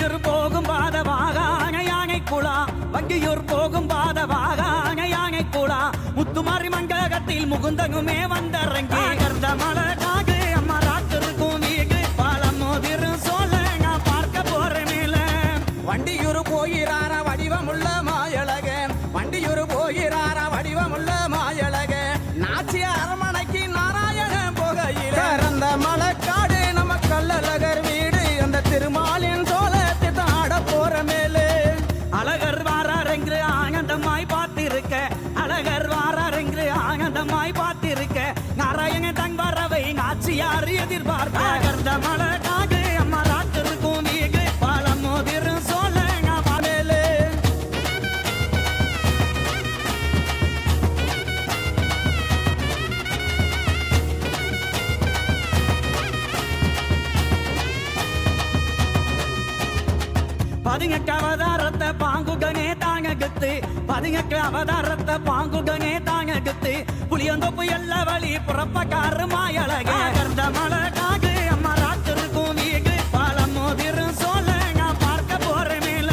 வங்கியூர் போகும் பாதவாகான யானை குழா வங்கியூர் போகும் பாதவாகான யானை குழா முத்துமாரி மங்ககத்தில் முகுந்தனுமே வந்தரங்கி கர்ந்த மலகாகு அம்மா ராத்திருக்கும் வீடு பாலம் மோதிரும் சோழ நான் பார்க்க போறேன் மேல வண்டியூர் போகிறார வடிவமுள்ள மாயழக வண்டியூர் போகிறார வடிவமுள்ள மாயழக நாச்சிய அரமனைக்கு நாராயண போகையில் கரந்த மலக்காடு நம்ம கல்லழகர் வீடு அந்த திருமாலின் சோழத்தை தாட போற மேலே அழகர் வாராரென்று ஆனந்தமாய் பார்த்திருக்க அழகர் வாராரென்று ஆனந்தமாய் பார்த்திருக்க நாராயண தன் வரவை நாச்சியார் எதிர்பார்க்க கர்ந்த மலகாகு அம்மா ராத்திருக்கும் வீடு பாலம் மோதிரும் சோழ மேலே பதினெட்டு அவதாரத்தை பாங்குகனே தாங்ககத்து பதினெட்டு அவதாரத்தை பாங்குகனே தாங்ககத்து புளியந்தோப்பு எல்லா வழி புறப்பக்காரு மாயழக கர்ந்த மலகாகு அம்மா ராத்திருக்கும் வீடு பாலம் மோதிரும் சோழ நான் பார்க்க போறேன் மேல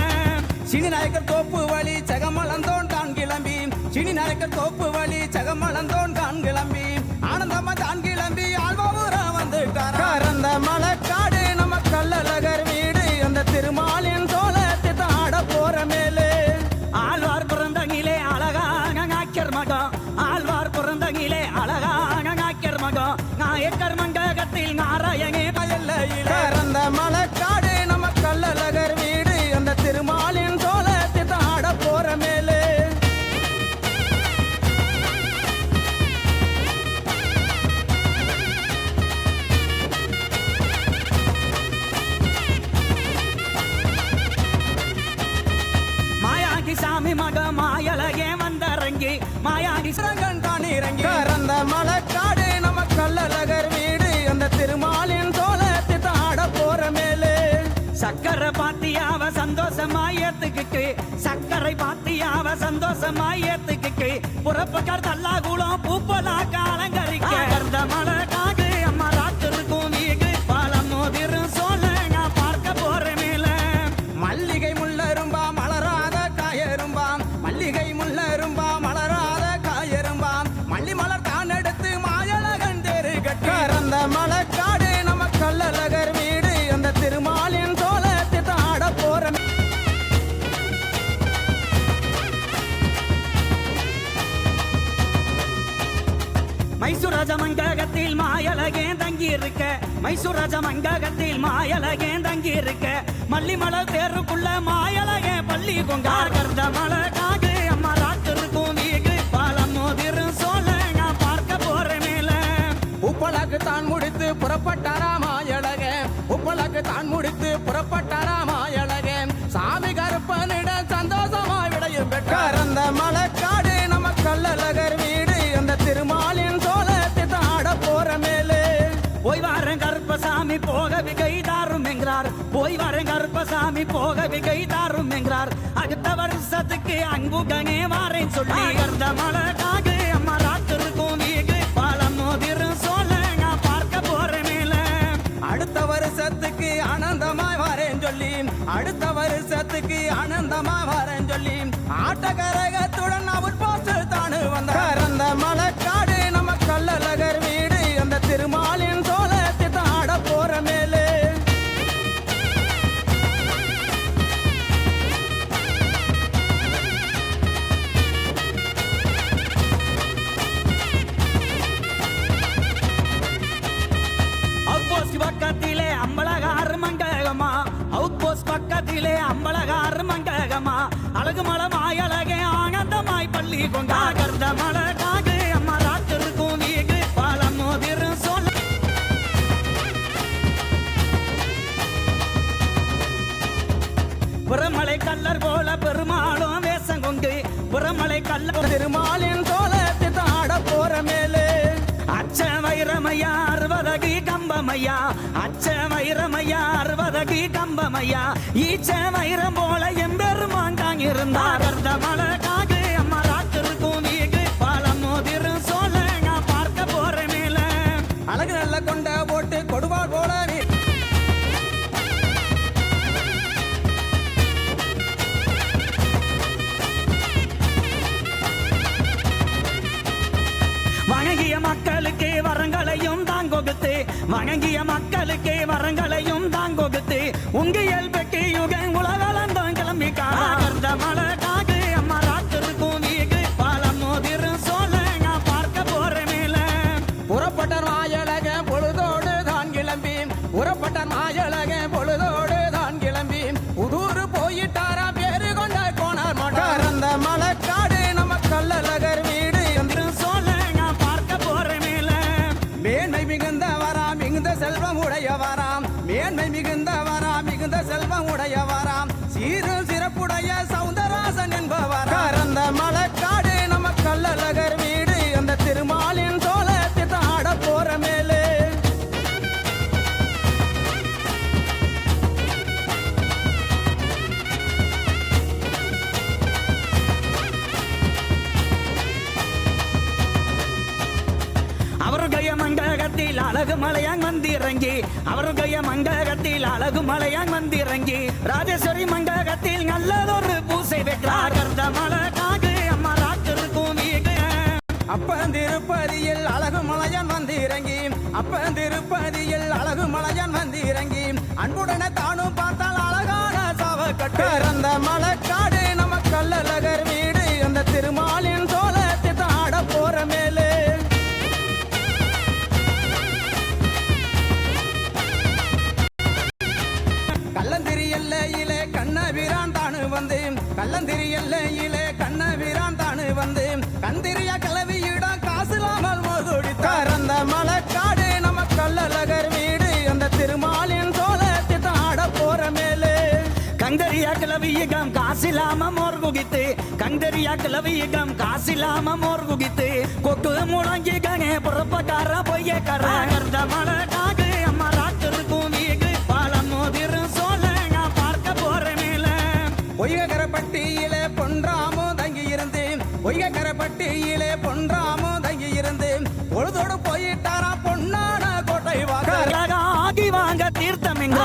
சினிநாயக்கர் தோப்பு வழி சகமளந்தோன் தான் கிளம்பி சினிநாயக்கர் தோப்பு வழி சகமளந்தோன் தான் கிளம்பி ஆனந்தமா தான் கிளம்பி ஆழ்வாபுரா வந்துட்டார் கரந்த மலக்காடு நம்ம கல்லழகர் வீடு அந்த திருமாலின் சோழத்தை தாட போற மேலே ஆழ்வார் பிறந்தங்கிலே அழகான நாக்கியர் மகம் ஆழ்வார் பிறந்தங்கிலே அழகான நாக்கியர் மகம் நாயக்கர் மங்ககத்தில் நாராயணே பயல்லையில் கரந்த மலக்காடு நம்ம கல்லழகர் வீடு அந்த திருமாலின் சோழத்தை தாட போற மேலே மாயாகி சாமி மக மாயழகே வந்தரங்கி மாயாகி சிறங்கன் தான் இறங்கி கரந்த மலக்காடு நம்ம கல்லழகர் வீடு அந்த திருமாலின் சோழத்தை தாட போற மேலே சக்கரை பாத்தியாவ சந்தோஷமாய் ஏத்துக்கிட்டு சக்கரை பாத்தியாவ சந்தோஷமாய் ஏத்துக்கிட்டு புறப்பக்கார் தல்லாகுளம் பூப்பலாக்க அலங்கரிக்க கர்ந்த மலகாகு அம்மா ராத்திருக்கும் வீடு பாலம் மோதிரும் சோழ நான் பார்க்க போறேன் மேல மல்லிகை முள்ளரும்பா மலராத காயரும்பாம் மல்லிகை முள்ளரும்பா மலராத காயரும்பாம் மல்லி மலர் தான் எடுத்து மாயழகன் தேரு கட்டி கரந்த மலக்காடு நம்ம கல்லழகர் வீடு அந்த திருமாலின் சோழத்தை தாட போற மைசூர் ராஜ மங்ககத்தில் மாயழகே தங்கி இருக்க மைசூர் ராஜ மங்ககத்தில் மாயழகே தங்கி இருக்க மல்லிமலர் தேருக்குள்ள மாயழகே பள்ளி கொங்கார் கர்ந்த மலகாகு அம்மா ராத்திருக்கும் வீடு பாலம் மோதிரும் சோழ நான் பார்க்க போறேன் மேல உப்பளக்கு தான் முடித்து புறப்பட்டாரா மாயழக உப்பளக்கு தான் முடித்து புறப்பட்டாரா மாயழக சாமி கருப்பனிட சந்தோஷமா விடையும் பெற்றார் அந்த மலக்காடு நம்ம கல்லழகர் வீடு அந்த திருமாலின் சோழத்தை தாட போற மேலே போய் வாரன் கருப்பசாமி போக விகை தாரும் என்கிறார் போய் வாரன் கருப்பசாமி போக விகை தாரும் என்கிறார் அடுத்த வருஷத்துக்கு அன்புகனே வாரேன் சொல்லி கர்ந்த மலகாகு அம்மா ராத்திருக்கும் வீடு பாலம் மோதிரும் சோழ நான் பார்க்க போறேன் மேல அடுத்த வருஷத்துக்கு ஆனந்தமாய் வரேன் சொல்லி அடுத்த வருஷத்துக்கு ஆனந்தமாய் வரேன் சொல்லி ஆட்டகரகத்துடன் அவர் போஸ்ட் தானு வந்தார் அந்த மலக்காடு நம்ம கல்லழகர் வீடு அந்த திருமாலின் சோழத்தை தாட போற மேலே அவுட் பக்கத்திலே அம்பலகார் மங்ககமா அவுட் போஸ்ட் பக்கத்திலே அம்பலகார் மங்ககமா அழகு மலை மாயழகே ஆனந்தமாய் பள்ளி கொண்டா கர்ந்த மலகாகு அம்மா ராத்திருக்கும் வீடு பாலம் மோதிரும் சோழ புறமலை கல்லர் போல பெருமாளும் வேஷம் கொண்டு புறமலை கல்லர் திருமாலின் சோழத்தை தாட போற மேலே அச்ச வைரமையா அறுபதகி கம்பமையா அச்ச வைரமையா அறுபதகி கம்பமையா ஈச்ச வைரம் போல எம்பெருமான் தான் இருந்தார் கர்ந்த மலகாகு அம்மா ராத்திருக்கும் வீடு பாலம் மோதிரும் சோழ நான் பார்க்க போறேன் மேல அழகு நல்ல கொண்ட போட்டு கொடுவாள் போல வணங்கிய மக்களுக்கு வரங்களையும் தான் கொடுத்து உங்கியல் பெட்டி யுகம் உலகளந்தோம் கிளம்பி காந்த மலை காகு அம்மா ராத்திருக்கும் வீகு பாலம் மோதிரும் சோழ நான் பார்க்க போற மேல புறப்பட்ட மாயழக பொழுதோடு தான் கிளம்பி புறப்பட்ட மாயழக பொழுதோடு தான் கிளம்பி புதூர் போயிட்டாரா பேரு கொண்ட கோணார் மாட்டார் அந்த மலைக்காடு நம்ம கள்ளழகர் வீடு சோழ நான் பார்க்க போற மேல மேன்மை மிகுந்தவராம் மிகுந்த செல்வம் உடையவராம் மேன்மை மிகுந்தவராம் மிகுந்த செல்வம் உடையவராம் சீரு சிறப்புடைய சவுந்தராசன் என்பவரார் அந்த மலைக்காடு நம்ம கள்ளழகர் வீடு அந்த திருமாலின் சோழத்தை ஆட போற மேலே அவருடைய மண்டகத்தில் அழகு மலையான் வந்திறங்கி அவருடைய மண்டகத்தில் அழகு மலையான் வந்திறங்கி ராஜேஸ்வரி மண்டகத்தில் நல்லதொரு பூசை பெற்றார் கர்ந்த மலை காகு அம்மா ராத்திருக்கும் வீடு அப்பந்திருப்பதியில் அழகு மலையான் வந்து இறங்கி அப்பந்திருப்பதியில் அழகு மலையான் வந்து இறங்கி அன்புடனே தானும் பார்த்தால் அழகான சாவக்கட்டர் அந்த மலைக்காடு நம்ம கள்ளழகர் வீடு அந்த திருமாலின் சோழத்தை ஆட போற மேலே கள்ளந்திரி எல்லையிலே கண்ணபிரான் தானு வந்து கள்ளந்திரி எல்லையிலே கண்ணபிரான் தானு வந்து கந்திரியா கிளவியிடம் காசுலாமல் மோதுடித்தார் அந்த மலைக்காடு நம்ம கள்ளழகர் வீடு அந்த திருமாலின் சோழத்தை ஆட போற மேலே கந்தரியா கிளவியகம் காசிலாம மோர் குகித்து கந்தரியா கிளவியகம் காசிலாம மோர் குகித்து கொக்கு முழங்கி கனே புறப்பட்டார பொய்ய கர்ந்த மலை காகு அம்மா ராத்திருக்கும் வீகு பாலம் மோதிரும் சோழ நான் பார்க்க போற மேல பொய்கரப்பட்டியிலே பொன்றாமோ தங்கி இருந்து பொய்கரப்பட்டியிலே பொன்றாமோ தங்கி இருந்து பொழுதோடு போயிட்டாரா பொன்னான கோட்டை வாங்க ஆகி வாங்க தீர்த்தம் எங்க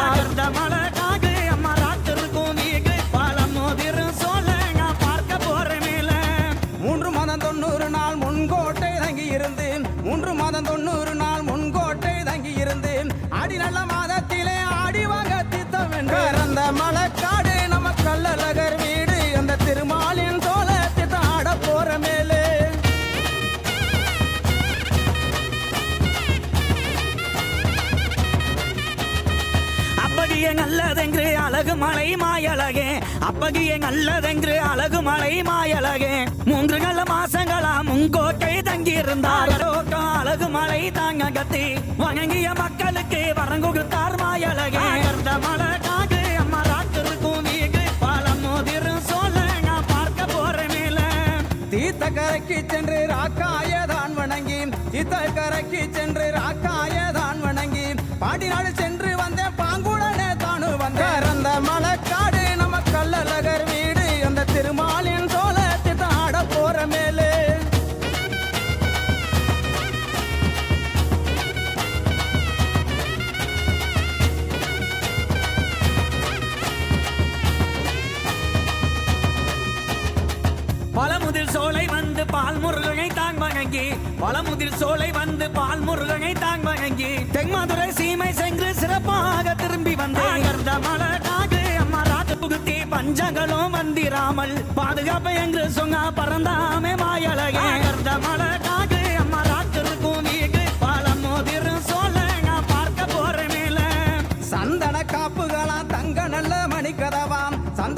மலை காகு அம்மா ராத்திருக்கும் வீகு பாலம் மோதிரும் சோழ நான் பார்க்க போற மேல 3 மாதம் 90 நாள் முன்கோட்டை தங்கி இருந்து 3 மாதம் 90 நாள் முன்கோட்டை தங்கி இருந்து ஆடி நல்ல மாதத்திலே ஆடி வாங்க தீர்த்தம் என்றார் அந்த மலைக்காடு நம்ம கள்ளழகர் வீடு அந்த திருமாலின் சோழத்தை ஆட போற மேலே அப்பகிய நல்லதென்று அழகு மலை மாயழகே அப்பகிய நல்லதென்று அழகு மலை மாயழகே 3 நல்ல மாசங்களா முங்கோட்டை தங்கியிருந்தார் அழகு மலை தாங்க கத்தி வணங்கிய மக்களுக்கு வரங்குடுத்தார் மாயழகே கர்ந்த மலை காகு அம்மா ராத்திருக்கும் வீகு பாலம் மோதிரும் சோழ நான் பார்க்க போற மேல தீர்த்த கரைக்கு சென்று ராக்காயதான் வணங்கி தீர்த்த கரைக்கு சென்று ராக்காயதான் வணங்கி பாடினாடு சென்று வந்த பாங்குடனே தானு வந்தார் அந்த மலைக்காடு நம்ம கள்ளழகர் வீடு அந்த திருமாலின் சோழத்தை ஆட போற மேலே பழமுதிர் சோலை வந்து பால் முருகனை தாங் வணங்கி பழமுதிர் சோலை வந்து பால் முருகனை தாங் வணங்கி தென்மதுரை சீமை சென்று சிறப்பாக திரும்பி வந்த மலை காகு அம்மா ராத்து புகுத்தி பஞ்சங்களும் வந்திராமல் பாதுகாப்பு என்று சொன்னா பறந்தாமே மாயழகே மலை